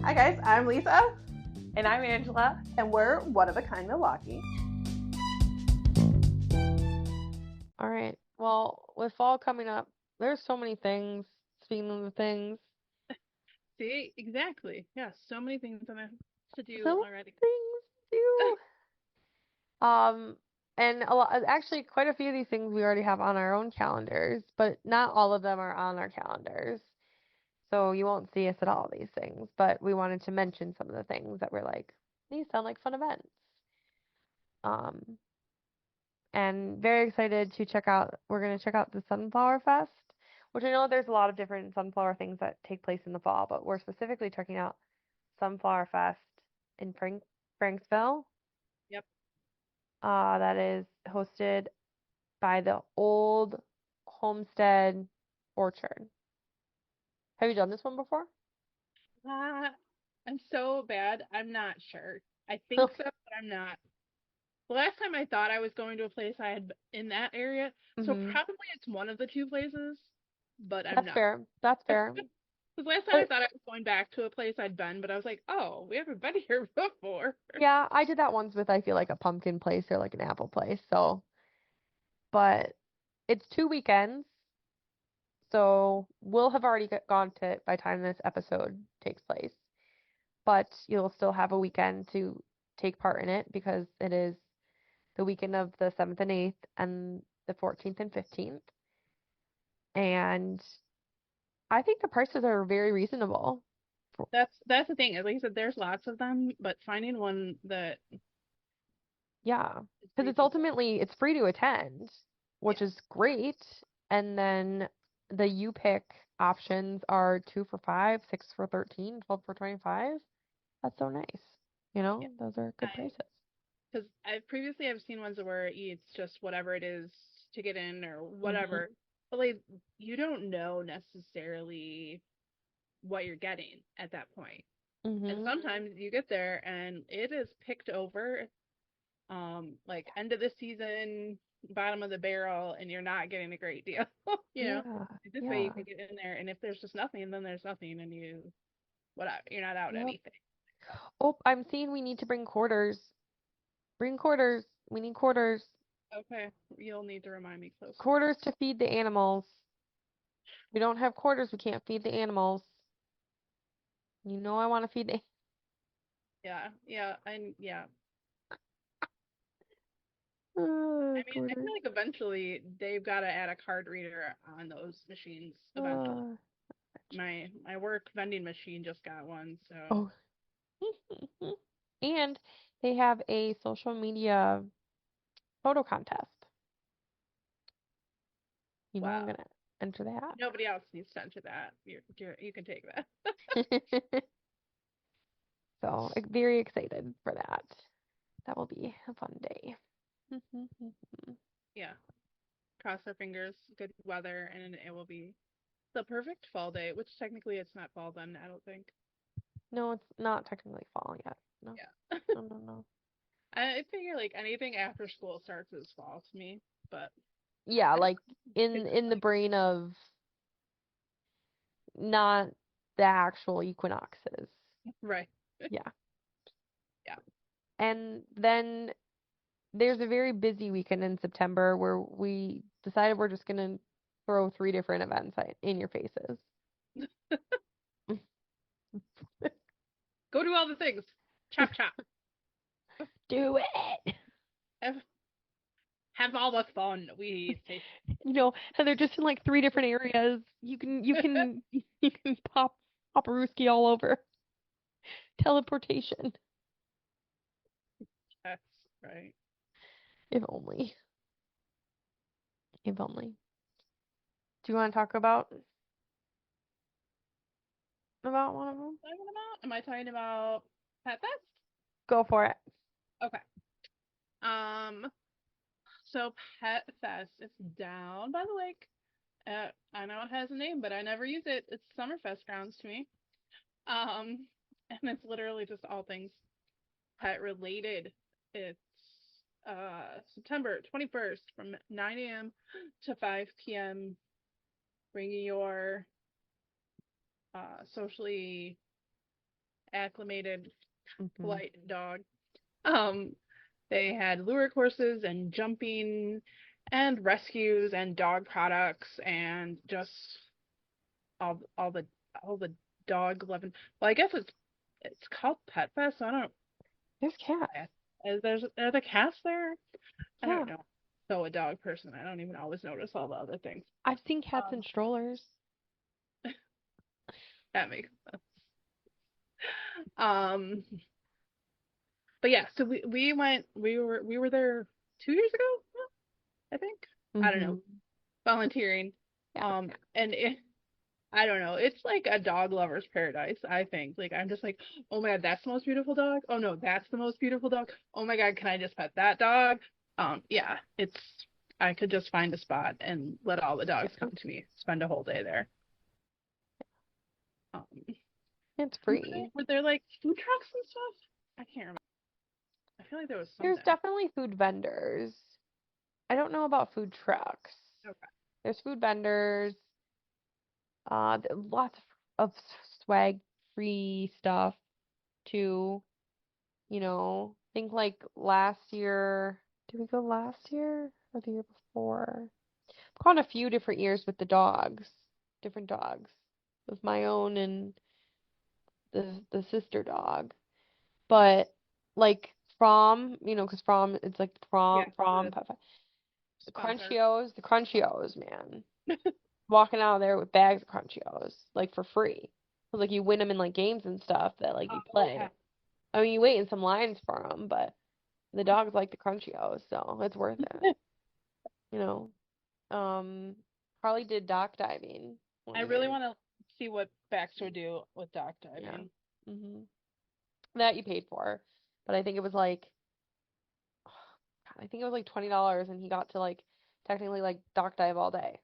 Hi guys, I'm Lisa, And I'm Angela. and we're One of a Kind Milwaukee. All right. Well, with fall coming up, there's so many things. Speaking of the things, See, exactly. Yeah, so many things I have to do so already. things to do. And a lot, actually, quite a few of these things we already have on our own calendars, but not all of them are on our calendars. So you won't see us at all these things. But we wanted to mention some of the things that were like, these sound like fun events. Um, and very excited to check out. We're going to check out the Sunflower Fest, which I know there's a lot of different sunflower things that take place in the fall, but we're specifically checking out Sunflower Fest in Franksville. Yep. That is hosted by the Old Homestead Orchard. Have you done this one before? Uh, I'm so bad. I'm not sure. I think so, but I'm not. The last time I thought I was going to a place I had in that area, so hmm probably it's one of the two places, but I'm That's not. fair. That's fair. Because last time I But thought I was going back to a place I'd been, but I was like, oh, we haven't been here before. yeah, I did that once with I feel like a pumpkin place or like an apple place. So, but it's 2 weekends. So we'll have already gone to it by the time this episode takes place. But you'll still have a weekend to take part in it because it is the weekend of the 7th and 8th and the 14th and 15th. And I think the prices are very reasonable. That's the thing. At least there's lots of them, but finding one that Yeah, is because reasonable. it's free to attend, which Yeah. is great. And then the you pick options are 2 for $5, 6 for $13, 12 for $25. That's so nice. Yeah. Those are good prices. Because I've seen ones where it's just whatever it is to get in or whatever, hmm but like you don't know necessarily what you're getting at that point. And hmm sometimes you get there and it is picked over, like end of the season, bottom of the barrel, and you're not getting a great deal. you know, Yeah, this way you yeah, can get in there, and if there's just nothing, then there's nothing, and whatever, you're not out yep. anything. Oh, I'm seeing we need to bring quarters. Bring quarters. We need quarters. Okay, you'll need to remind me closer. Quarters to feed the animals. We don't have quarters, we can't feed the animals. You know I want to feed the Yeah, yeah, and yeah. I quarters. feel like eventually they've got to add a card reader on those machines eventually. Uh, My work vending machine just got one, so oh. And they have a social media photo contest. You know I'm wow. gonna enter Nobody else needs to enter that. You can take that. that. So very excited for that. That will be a fun day. Yeah. Cross our fingers, good weather, and it will be the perfect fall day, which technically it's not fall then, I don't think. No, it's not technically fall yet. No, Yeah. no, no, no. I figure like anything after school starts as fall to me, but Yeah, I don't like know. in Kids are in the brain of not the actual equinoxes. like, right. Yeah. Yeah. And then there's a very busy weekend in September where we decided we're just gonna throw 3 different events in your faces. Go do all the things. Chop chop. Do it. Have, have all the fun we say. And they're just in like 3 different areas. You can you can pop a Rooski all over. Teleportation. That's right. If only. If only. Do you want to talk about one of them? Talking about? Am I talking about Pet Fest? Go for it. Okay. Um. So Pet Fest, it's down by the lake. I know it has a name, but I never use it. It's Summerfest grounds to me. Um, and it's literally just all things pet related. It's September 21st from 9 a.m. to 5 p.m. Bringing your socially acclimated, Mm-hmm. polite dog. Um, they had lure courses and jumping and rescues and dog products and just all all the all the dog loving. Well, I guess it's called Pet Fest. So I don't. There's cats. Are the cats there? I Yeah. don't know. So a dog person. I don't even always notice all the other things. I've seen cats in Um, strollers. that makes sense. Um, but yeah, so we were there 2 years ago, I think. I don't Mm-hmm. know, volunteering. Yeah. And I don't know, it's like a dog lover's paradise, I think. Like I'm just like, oh my God, that's the most beautiful dog. Oh no, that's the most beautiful dog. Oh my God, can I just pet that dog? Yeah, it's I could just find a spot and let all the dogs come to me, spend a whole day there. Um, It's free. were there like food trucks and stuff? I can't remember. I feel like there was There's something. definitely food vendors. I don't know about food trucks. Okay. There's food vendors. Lots of swag free stuff too. Think like last year. Did we go last year or the year before? I've gone a few different years with the dogs, different dogs, with my own and the sister dog. But like because From it's like Yeah, From the the sponsor. Crunchios, man. Walking out of there with bags of Crunchios, like for free. 'Cause like you win them in like games and stuff that like you Oh, okay. play. I mean, you wait in some lines for them, but the dogs like the Crunchios, so it's worth it. You know. Carly did dock diving I one really year. want to see what Baxter do with dock Yeah. diving. That you paid for, but I think it was like I think it was like $20, and he got to like technically like dock dive all day.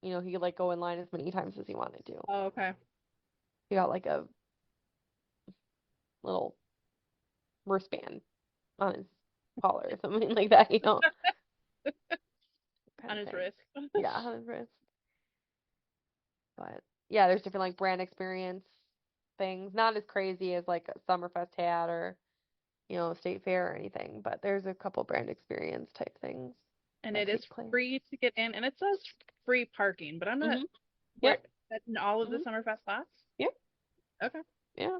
He could like go in line as many times as he wanted to. Oh, okay. He got like a little wristband on his collar or something like that, kind On of his thing. wrist. Yeah, on his wrist. But yeah, there's different like brand experience things. Not as crazy as like a Summerfest hat or, State Fair or anything, but there's a couple brand experience type things And that it is take place. free to get in, and it says free parking, but I'm not Mhm. where Yep. in all of the Mhm. Summerfest spots. Yep. Okay. Yeah.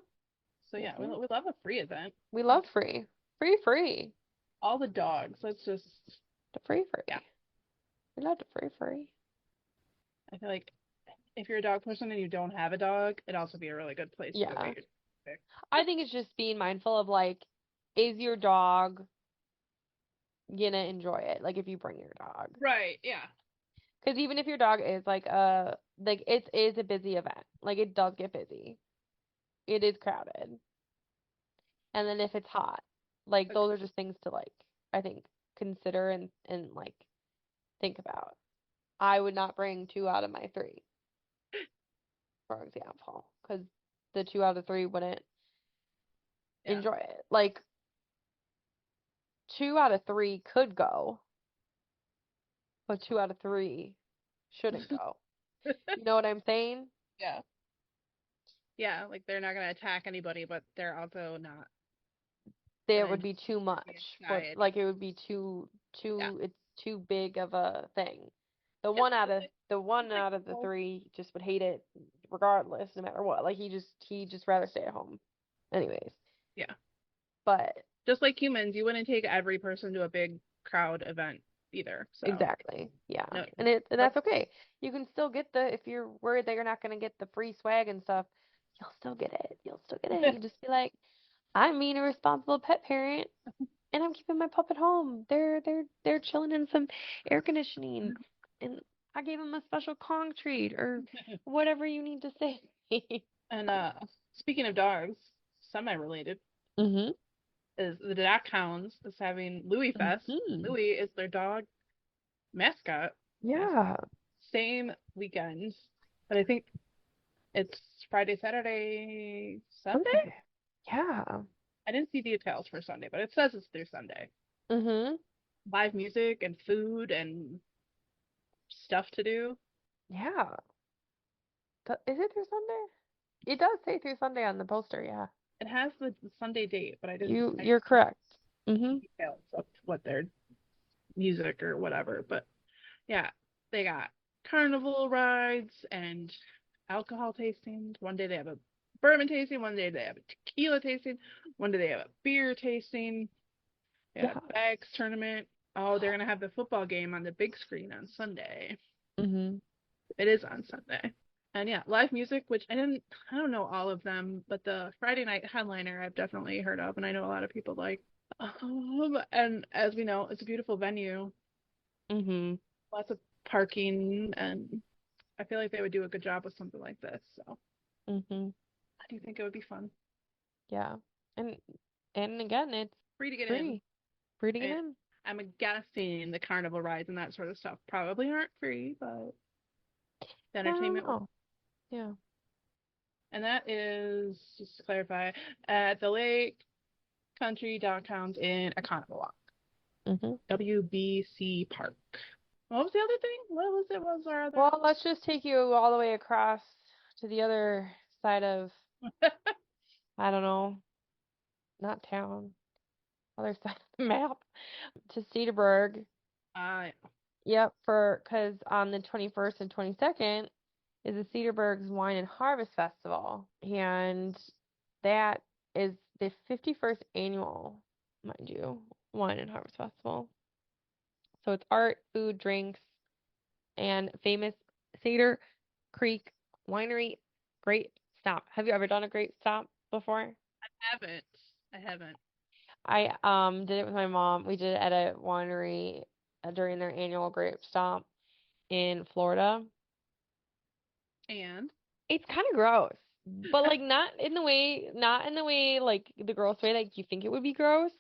So Yes, yeah, we ma'am. we love a free event. We Like love free. Free free. all the dogs. Let's just The free yeah. free. We love the free free. I feel like if you're a dog person and you don't have a dog, it'd also be a really good place to go Yeah. get your dog. I think it's just being mindful of like, is your dog gonna enjoy it? Like if you bring your dog. Right. Yeah. Because even if your dog is like it is a busy event. Like it does get busy. It is crowded. And then if it's hot, like those are just things to like, I think, consider and like think about. I would not bring 2 out of my 3, for example, because the 2 out of 3 wouldn't Yeah. enjoy it. Like 2 out of 3 could go, but 2 out of 3 shouldn't go. You know what I'm saying? Yeah. Yeah. Like they're not gonna attack anybody, but they're also not It gonna would enjoy be too the much for anxiety. like it would be too Yeah. too it's too big of a thing. The Yeah. one out It's of like the one it's like out of the well, 3 just would hate it regardless, no matter what. Like he just rather stay at home. Anyways. yeah. But Just like humans, you wouldn't take every person to a big crowd event either. So exactly. Yeah. no, And nope. that's okay. You can still get if you're worried that you're not gonna get the free swag and stuff, you'll still get it. You'll still get it. You just be like, I'm being a responsible pet parent and I'm keeping my pup at home. They're chilling in some air conditioning, and I gave him a special Kong treat or whatever you need to say. And speaking of dogs, semi-related, Mhm. is the Dock Hounds is having Louis Fest. Mhm. Louis is their dog mascot. Mascot. Yeah. Same weekend, but I think it's Friday, Saturday, Sunday. Okay. Yeah. I didn't see details for Sunday, but it says it's through Sunday. Mhm. Live music and food and stuff to do. Yeah. Is it through Sunday? It does say through Sunday on the poster, yeah. It has the Sunday date, but I didn't You're correct. see Mm-hmm. details of what their music or whatever. But yeah, they got carnival rides and alcohol tastings. One day they have a bourbon tasting, one day they have a tequila tasting, one day they have a beer tasting. Yeah, Yeah. bags tournament. Oh, they're gonna have the football game on the big screen on Sunday. Mm-hmm. It is on Sunday. And yeah, live music, which I don't know all of them, but the Friday night headliner I've definitely heard of, and I know a lot of people like. And as we know, it's a beautiful venue, Mm-hmm. lots of parking, and I feel like they would do a good job with something like this. So Mm-hmm. I do think it would be fun. Yeah. And again, it's Free to get in. free. Free to get And in. I'm guessing the carnival rides and that sort of stuff probably aren't free, but the I don't entertainment. know. Yeah. And that is, just to clarify, at the Lake Country Downtowns in Economo Mm-hmm. WBC Park. What was the other thing? What was it? What was our other? Well, let's just take you all the way across to the other side of, I don't know, not town, other side of the map, to Cedarburg. uh, Yep, because on the 21st and 22nd is the Cedarburg's Wine and Harvest Festival, and that is the 51st annual, mind you, Wine and Harvest Festival. So it's art, food, drinks, and famous Cedar Creek Winery Grape Stomp. Have you ever done a grape stomp before? haven't. I haven't. I did it with my mom. We did it at a winery during their annual grape stomp in Florida. And It's kind of gross, but like not in the way like the gross way like you think it would be gross.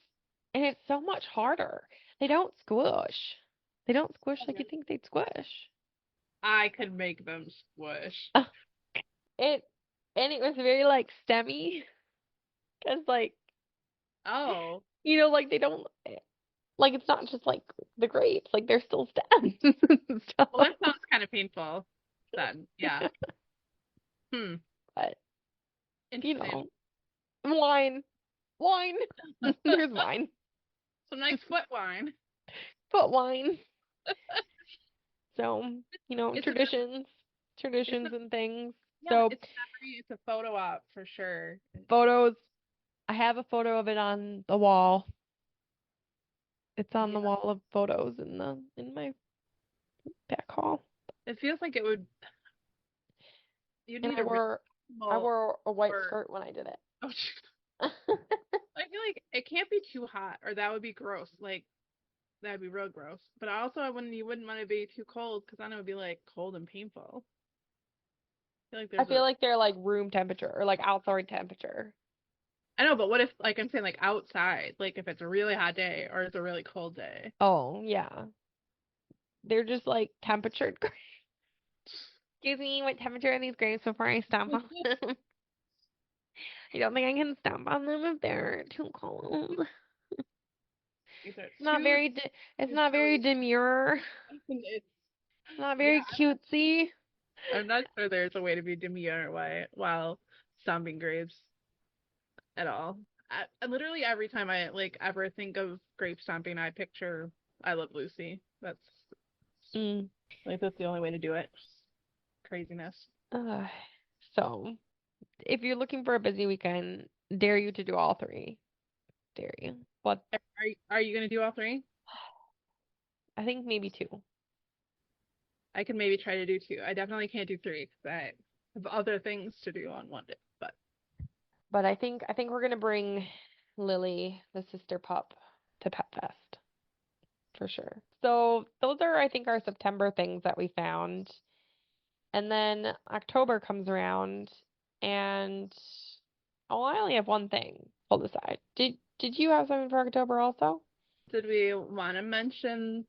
And it's so much harder. They don't squish. They don't squish like you think they'd squish. I could make them squish. It and it was very like stemmy, cause like Oh, like they don't like it's not just like the grapes, like they're still stems and stuff. well, that sounds kind of painful. Then, yeah. Hmm. But Interesting. wine, wine. There's wine, Some nice foot wine. but wine. So, It's a it's a traditions and things. yeah. So, It's a memory. It's a photo op for sure. photos, I have a photo of it on the wall. It's on the Yeah. wall of photos in my back hall. It feels like it would. You And need a I reasonable wore a white or skirt when I did oh, it. I feel like it can't be too hot or that would be gross. Like that'd be real gross. But also, I wouldn't. You wouldn't want to be too cold because then it would be like cold and painful. I feel like I there's feel a. like they're like room temperature or like outside temperature. I know, but what if like I'm saying like outside, like if it's a really hot day or it's a really cold day. Oh, yeah. They're just like temperatured grapes. Excuse me, what temperature are these grapes before I stomp on them? I don't think I can stomp on them if they're too cold. These are Not too very it's too not very chilly. demure. It's Not yeah. very cutesy. I'm not sure there's a way to be demure while stomping grapes at all. Literally every time I like ever think of grape stomping, I picture I Love Lucy. Mm. That's the only way to do it. Craziness. Uh, so, if you're looking for a busy weekend, dare you to do all three. Dare you. But Are you gonna do all three? I think maybe two. I can maybe try to do two. I definitely can't do three because I have other things to do on one day. But I think we're gonna bring Lily, the sister pup, to Pet Fest for sure. So those are I think our September things that we found. And then October comes around and oh, I only have one thing pulled aside. Did you have something for October also? Did we want to mention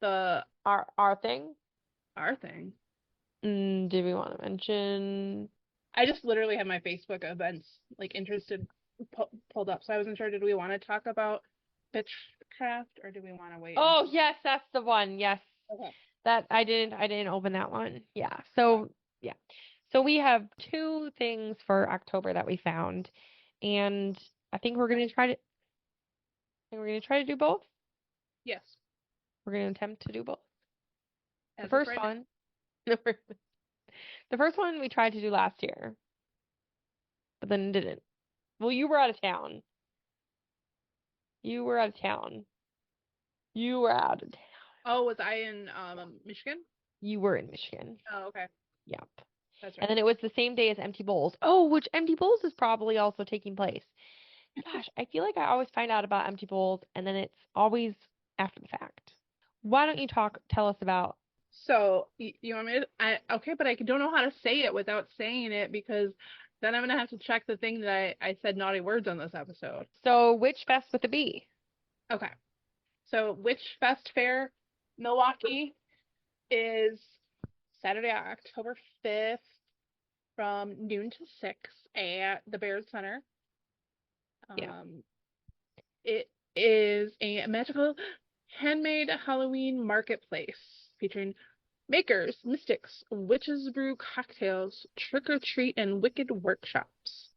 the Our thing? our thing? Did we want to mention I just literally have my Facebook events like interested pulled up, so I wasn't sure. Did we want to talk about Bitchcraft or do we want to wait? Oh, yes, that's the one. Yes. Okay. That I didn't open that one. Yeah. So, yeah. So we have 2 things for October that we found, and I think we're gonna try to do both. Yes. We're gonna attempt to do both. The As of first right now. one, the first one we tried to do last year, but then didn't. Well, you were out of town. You were out of town. You were out of town. Oh, was I in Michigan? You were in Michigan. Oh, okay. Yep. That's And right. then it was the same day as Empty Bowls. Oh, which Empty Bowls is probably also taking place. Gosh, I feel like I always find out about Empty Bowls and then it's always after the fact. Why don't you tell us about. So you want me to? Okay, but I don't know how to say it without saying it because then I'm gonna have to check the thing that I said naughty words on this episode. So, Witch Fest with a B? Okay. So Witch Fest Fair Milwaukee is Saturday, October 5th from noon to 6 at the Baird Center. Yeah. It is a magical handmade Halloween marketplace featuring makers, mystics, witches brew cocktails, trick or treat, and wicked workshops.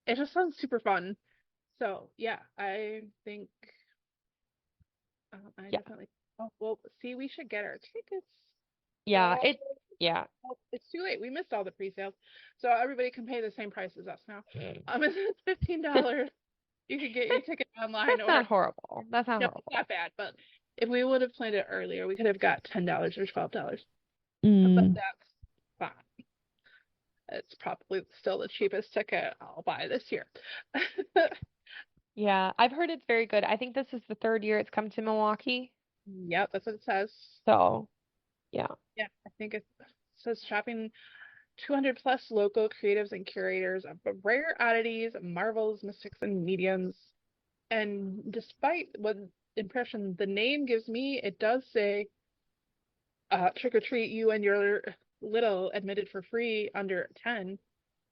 It just sounds super fun. So yeah, I think I Yeah. definitely. Oh well, see, we should get our tickets. Yeah, So, yeah. it's too late. We missed all the pre-sales, so everybody can pay the same price as us now. It's $15. You can get your ticket online That's or not horrible. That's not no, it's horrible. not bad. But if we would have planned it earlier, we could have got $10 or $12. But Mm. that's fine. It's probably still the cheapest ticket I'll buy this year. Yeah, I've heard it's very good. I think this is the 3rd year it's come to Milwaukee. Yep, that's what it says. So, yeah. Yeah, I think it says shopping 200 plus local creatives and curators of rare oddities, marvels, mystics, and mediums. And despite what impression the name gives me, it does say trick or treat, you and your little admitted for free under 10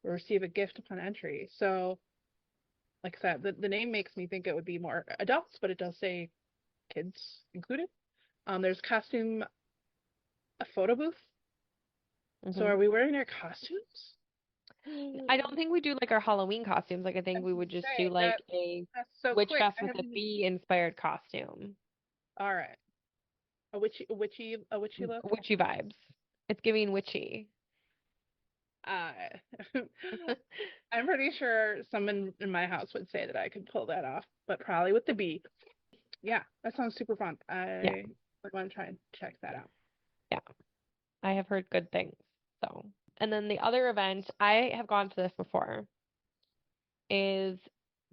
will receive a gift upon entry. So, like I said, the name makes me think it would be more adults, but it does say kids included. There's a photo booth. So Hmm. are we wearing our costumes? I don't think we do like our Halloween costumes. Like, I I think was we gonna would just do say like that a that's so Witch quick. Fest I with a haven't even. bee inspired costume. All right, a witchy look. Witchy vibes. It's giving witchy. Uh, I'm pretty sure someone in my house would say that I could pull that off, but probably with the bee. Yeah, that sounds super fun. Yeah, I would want to try and check that out. yeah. I have heard good things. So, and then the other event, I have gone to this before, is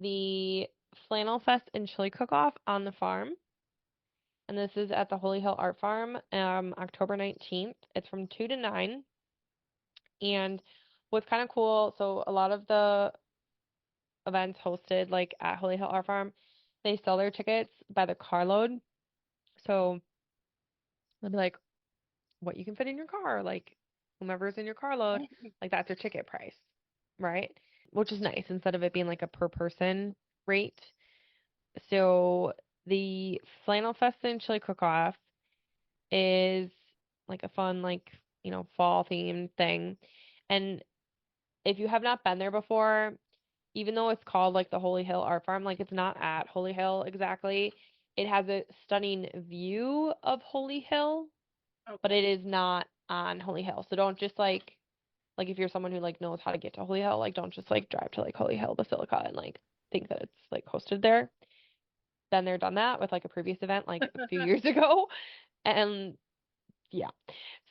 the Flannel Fest and Chili Cook-Off on the farm. And this is at the Holy Hill Art Farm, October 19th. It's from 2 to 9. And what's kind of cool, so a lot of the events hosted like at Holy Hill Art Farm, they sell their tickets by the carload. So they'll be like, what you can fit in your car, like whomever's in your carload, like that's your ticket price, right? Which is nice instead of it being like a per person rate. So the Flannel Fest and Chili Cook-Off is like a fun, like, fall themed thing. And if you have not been there before, even though it's called like the Holy Hill Art Farm, like it's not at Holy Hill exactly. It has a stunning view of Holy Hill, but Okay. it is not on Holy Hill. So don't just like if you're someone who like knows how to get to Holy Hill, like don't just like drive to like Holy Hill Basilica and like think that it's like hosted there. Been there, done that with like a previous event like a few years ago. And yeah.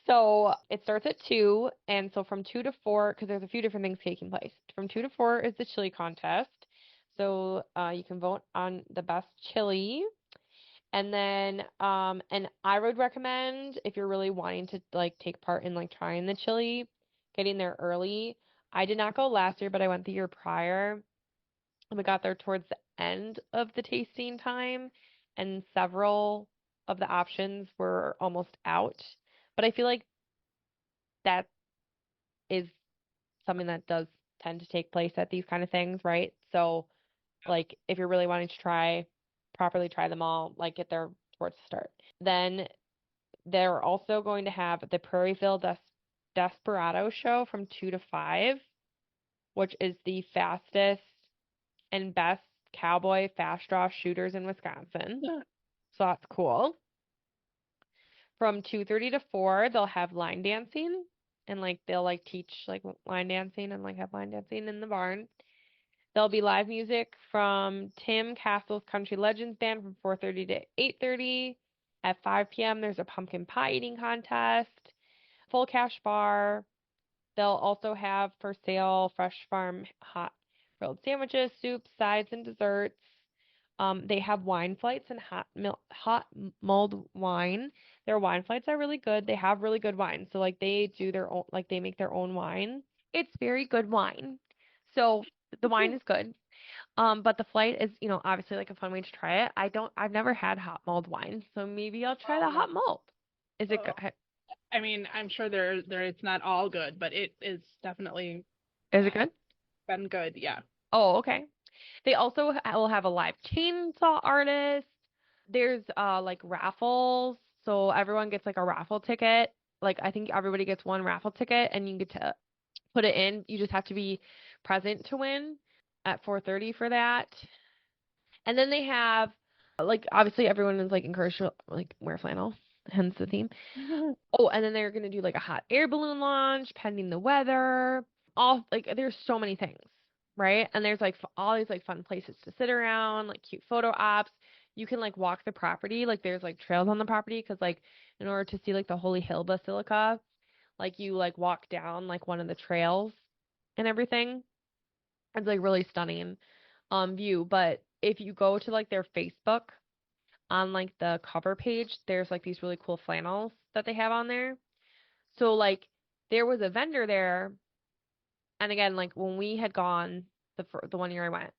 So it starts at 2, and so from 2 to 4, because there's a few different things taking place. From 2 to 4 is the chili contest. So you can vote on the best chili. And then, and I would recommend if you're really wanting to like take part in like trying the chili, getting there early. I did not go last year, but I went the year prior. And we got there towards the end of the tasting time, and several of the options were almost out. But I feel like that is something that does tend to take place at these kind of things, right? So, like, if you're really wanting to properly try them all, like, get there towards the start. Then they're also going to have the Prairieville Desperado show from 2 to 5, which is the fastest and best cowboy fast draw shooters in Wisconsin. So that's cool. From 2:30 to 4, they'll have line dancing and like they'll like teach like line dancing and like have line dancing in the barn. There'll be live music from Tim Castle's Country Legends Band from 4:30 to 8:30. At 5 p.m., there's a pumpkin pie eating contest, full cash bar. They'll also have for sale fresh farm hot grilled sandwiches, soups, sides, and desserts. They have wine flights and hot mulled wine. Their wine flights are really good. They have really good wine. So like they do their own, like they make their own wine. It's very good wine. So the wine is good. But the flight is, obviously like a fun way to try it. I've never had hot mulled wine, so maybe I'll try the hot mulled. Is it good? I mean, I'm sure there it's not all good, but it is definitely Is it good? been good, yeah. Oh, okay. They also will have a live chainsaw artist. There's like raffles, so everyone gets like a raffle ticket. Like I think everybody gets one raffle ticket and you get to put it in. You just have to be present to win at 4:30 for that. And then they have like obviously everyone is like encouraged to like wear flannel, hence the theme. Oh, and then they're gonna do like a hot air balloon launch, pending the weather. All like there's so many things, right? And there's like all these like fun places to sit around, like cute photo ops. You can like walk the property, like there's like trails on the property because like in order to see like the Holy Hill Basilica, like you like walk down like one of the trails and everything. It's like really stunning view. But if you go to like their Facebook on like the cover page, there's like these really cool flannels that they have on there. So like there was a vendor there, and again like when we had gone the one year I went,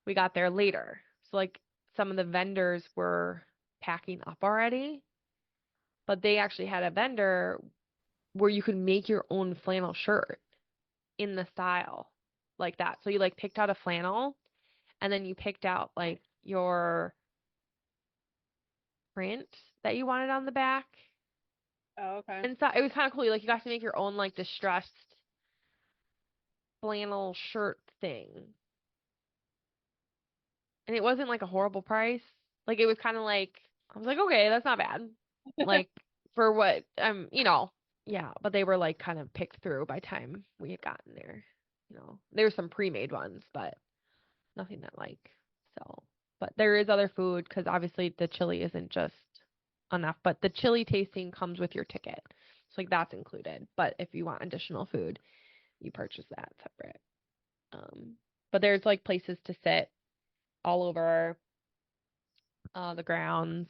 we got there later. So like some of the vendors were packing up already, but they actually had a vendor where you could make your own flannel shirt in the style like that. So you like picked out a flannel and then you picked out like your print that you wanted on the back. Oh, okay. And so it was kind of cool. Like you got to make your own like distressed flannel shirt thing. And it wasn't like a horrible price. Like it was kind of like I was like, okay, that's not bad. Like for what yeah, but they were like kind of picked through by time we had gotten there. There were some pre-made ones, but nothing that like so. But there is other food because obviously the chili isn't just enough, but the chili tasting comes with your ticket. So like that's included. But if you want additional food, you purchase that separate. But there's like places to sit all over the grounds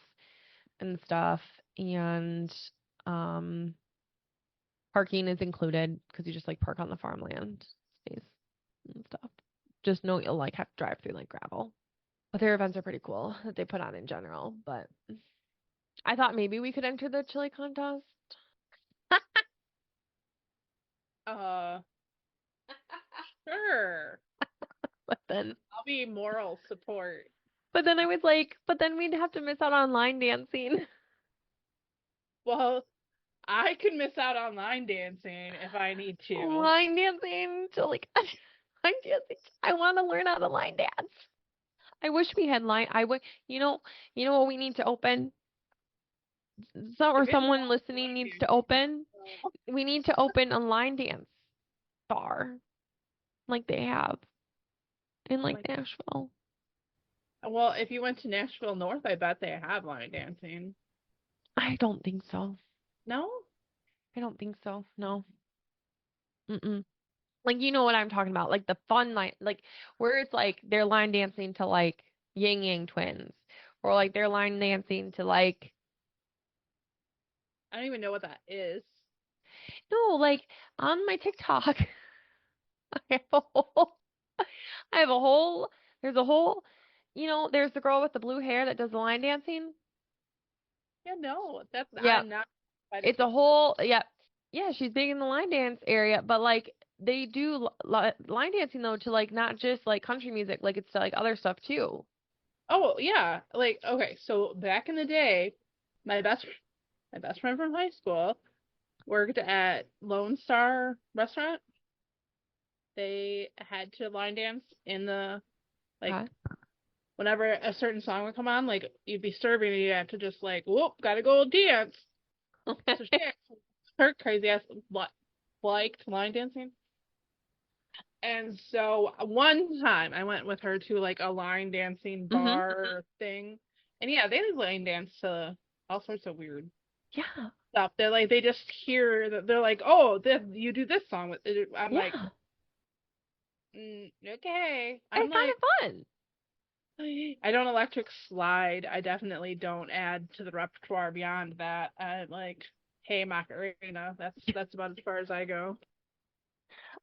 and stuff, and parking is included because you just like park on the farmland space and stuff. Just know you'll like have to drive through like gravel. But their events are pretty cool that they put on in general. But I thought maybe we could enter the chili contest. Uh, sure. But then I'll be moral support. I was like, but then we'd have to miss out on line dancing. Well, I could miss out on line dancing if I need to. Line dancing to like line dancing. I want to learn how to line dance. I wish we had line. I would. What we need to open. Or If it's someone not listening line needs to dancing, open. We need to open a line dance bar, like they have in like Like, Nashville. well, if you went to Nashville North, I bet they have line dancing. I don't think so. No? I don't think so. No. Mm-mm. Like you know what I'm talking about, like the fun line, like where it's like they're line dancing to like Yang Yang Twins, or like they're line dancing to like I don't even know what that is. no, like on my TikTok, I have a whole, I have a whole, there's a whole, there's the girl with the blue hair that does the line dancing. Yeah, no, that's Yeah, I'm not. it's a whole, yeah, yeah, she's big in the line dance area, but like they do line dancing though to like not just like country music, like it's to, like other stuff too. Oh yeah, like okay, so back in the day, my best friend from high school, worked at Lone Star Restaurant, they had to line dance in the like Okay. whenever a certain song would come on, like you'd be serving and you have to just like, whoop, gotta go dance. So she actually, her crazy ass liked line dancing. And so one time I went with her to like a line dancing Mhm. bar thing. And yeah, they line dance to all sorts of weird Yeah. stuff. They're like they just hear that they're like, "Oh, you do this song with it." I'm like, Yeah. "Okay." I'm It like, sounded fun. I don't electric slide. I definitely don't add to the repertoire beyond that. I'm like, "Hey, Macarena." That's about as far as I go.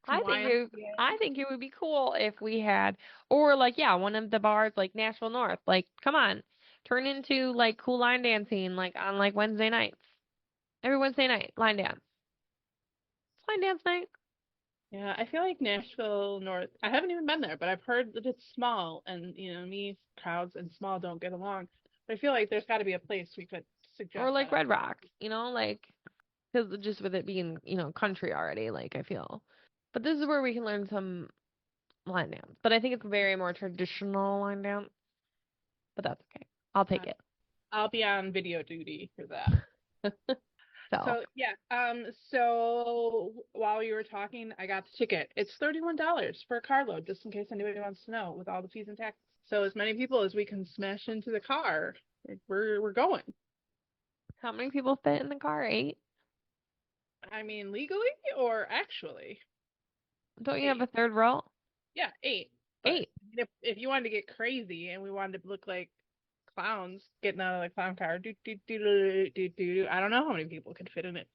I think it I YMCA. think it would be cool if we had, or like, yeah, one of the bars like Nashville North. Like, come on. Turn into like cool line dancing like on like Wednesday nights. Every Wednesday night, line dance. It's line dance night. Yeah, I feel like Nashville North. I haven't even been there, but I've heard that it's small, and me, crowds and small don't get along. But I feel like there's got to be a place we could Or suggest like that. Red Rocks, like, because just with it being, country already, like, I feel. But this is where we can learn some line dance. But I think it's very more traditional line dance. But that's okay. I'll take Uh, it. I'll be on video duty for that. So, So yeah, so while you were talking, I got the ticket. It's $31 for a carload, just in case anybody wants to know, with all the fees and taxes. So as many people as we can smash into the car, we're going. how many people fit in the car? 8? I mean, legally or actually? Don't you have a 8. third row? Yeah, 8. But 8. if you wanted to get crazy and we wanted to look like clowns getting out of the clown car, I don't know how many people could fit in it.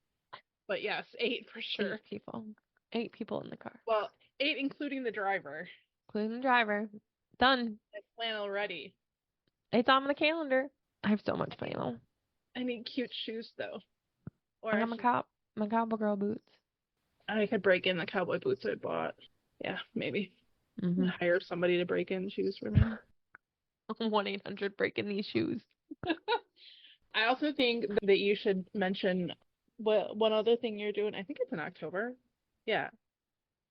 But yes, 8 for sure. 8 people. 8 people in the car, Well, 8 including the driver. including the driver. Done. I plan already. It's on the calendar. I have so much flannel. I need cute shoes though. Or I I got should my cowboy girl boots. I could break in the cowboy boots I bought. Yeah, maybe. Mm-hmm. Hire somebody to break in shoes for me. 1-800 breaking these shoes. I also think that you should mention what one other thing you're doing. I think it's in October. Yeah.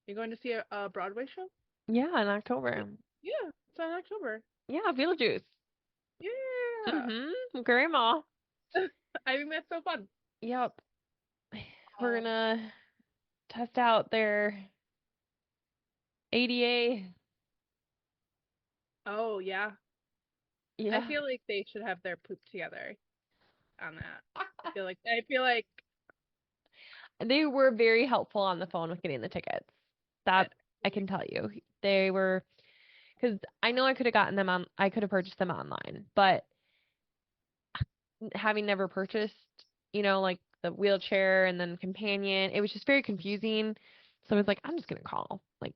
You're going to see a Broadway show? Yeah, in October. Yeah, it's in October. Yeah, Beetlejuice. Yeah. Mm-hmm. Grandma. I think that's so fun. Yep. We're Um, gonna test out their ADA. oh yeah. I Yeah. feel like they should have their poop together on that. I feel like They were very helpful on the phone with getting the tickets. That I like can tell you. They were, because I know I could have purchased them online, but having never purchased, like the wheelchair and then companion, it was just very confusing. So I was like, I'm just gonna call. Like,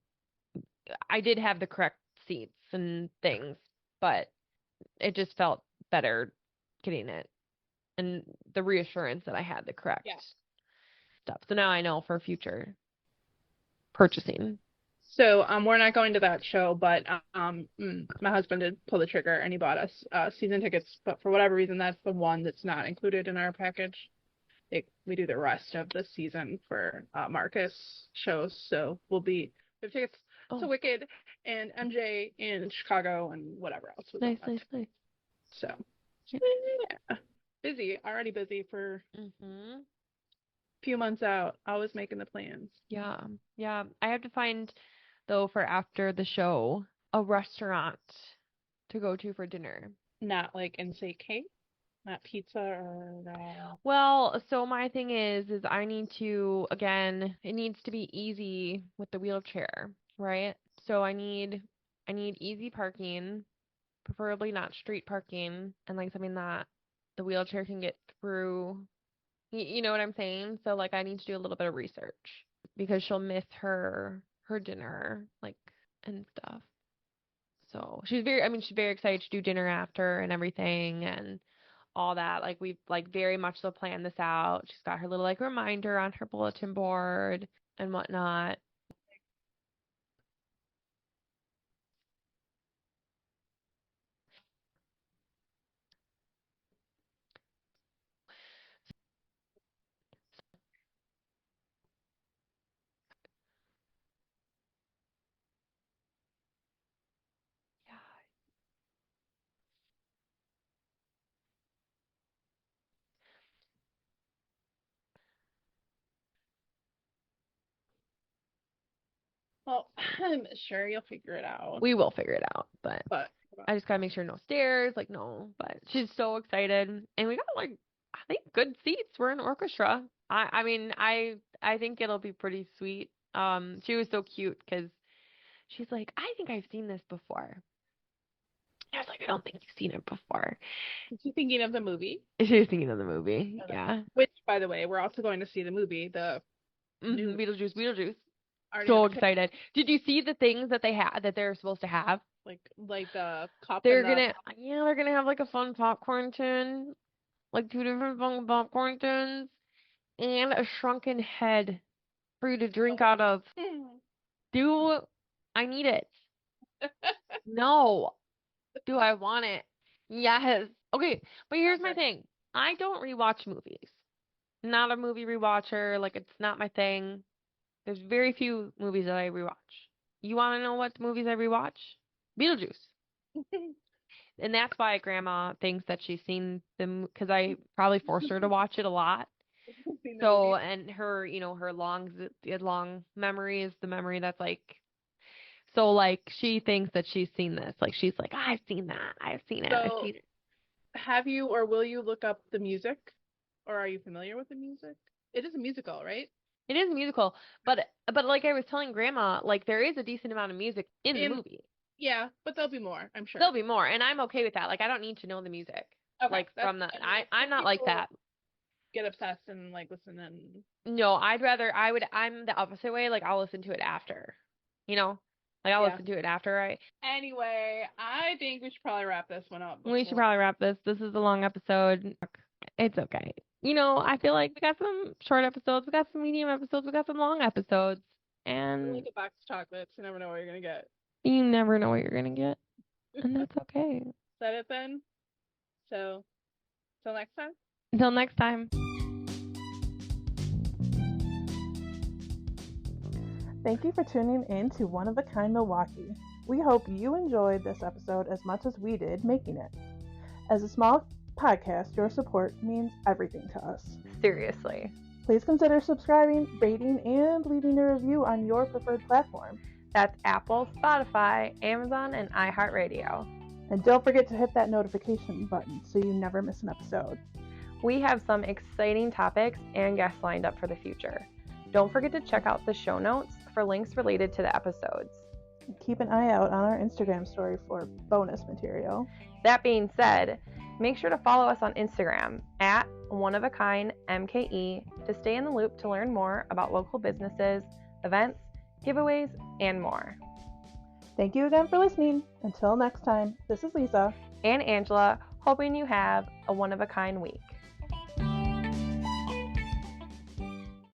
I did have the correct seats and things, but it just felt better getting it and the reassurance that I had the correct yeah. stuff. So now I know for future purchasing. So we're not going to that show, but my husband did pull the trigger and he bought us season tickets. But for whatever reason, that's the one that's not included in our package. We do the rest of the season for Marcus shows, so we have tickets to Oh, Wicked and MJ in Chicago and whatever else was on nice, that. nice, nice. So Yeah. yeah, busy already, busy for Mhm. a few months out. Always making the plans. Yeah. Yeah. I have to find though for after the show a restaurant to go to for dinner. Not like in say cake, not pizza or Well, so my thing is I need to, again, it needs to be easy with the wheelchair, right? So I need easy parking, preferably not street parking, and like something that the wheelchair can get through. You know what I'm saying? So like I need to do a little bit of research because she'll miss her dinner, like, and stuff. So she's very excited to do dinner after and everything and all that. Like we've like very much so planned this out. She's got her little like reminder on her bulletin board and whatnot. Well, I'm sure you'll figure it out. We will figure it out, but But I just gotta make sure no stairs, like no. But she's so excited, and we got like I think good seats. We're in orchestra. I mean I think it'll be pretty sweet. She was so cute because she's like, I think I've seen this before. I was like, I don't think you've seen it before. is she thinking of the movie? She was thinking of the movie. Okay. Yeah. Which, by the way, we're also going to see the movie. The new Beetlejuice. already So have a ticket, excited. Did you see the things that they had that they're supposed to have? like the cup They're and the. gonna have like a fun popcorn tin, like two different fun popcorn tins, and a shrunken head for you to drink out of. Do I need it? No. Do I want it? Yes. Okay, but here's my Okay. thing. I don't rewatch movies. Not a movie rewatcher. Like it's not my thing. There's very few movies that I rewatch. You want to know what movies I rewatch? Beetlejuice. And that's why Grandma thinks that she's seen them because I probably forced her to watch it a lot. Seen the So, movie. and her, her long memory is the memory that's like, so like she thinks that she's seen this. Like she's like, I've seen that. I've seen it. I've So, seen it. have you or will you look up the music, or are you familiar with the music? It is a musical, right? It is a musical, but like I was telling Grandma, like there is a decent amount of music in the movie. Yeah, but there'll be more, I'm sure. There'll be more, and I'm okay with that. Like I don't need to know the music. Okay, Like that's from the I mean, I'm some not like people that. get obsessed and like listen and. No, I'm the opposite way. Like I'll listen to it after. You know? Like I'll Yeah. listen to it after I Anyway, I think we should probably wrap this one up. we should probably wrap this. This is a long episode. It's okay. I feel like we got some short episodes, we got some medium episodes, we got some long episodes. And Like a box of chocolates, you never know what you're gonna get. you never know what you're gonna get. And that's okay. Is that it then? So, till next time. Until next time. Thank you for tuning in to One of a Kind Milwaukee. We hope you enjoyed this episode as much as we did making it. As a small podcast, your support means everything to us. Seriously. Please consider subscribing, rating, and leaving a review on your preferred platform. That's Apple, Spotify, Amazon, and iHeartRadio. And don't forget to hit that notification button so you never miss an episode. We have some exciting topics and guests lined up for the future. Don't forget to check out the show notes for links related to the episodes. Keep an eye out on our Instagram story for bonus material. That being said, make sure to follow us on Instagram at oneofakindmke to stay in the loop to learn more about local businesses, events, giveaways, and more. Thank you again for listening. Until next time, this is Lisa and Angela, hoping you have a one-of-a-kind week.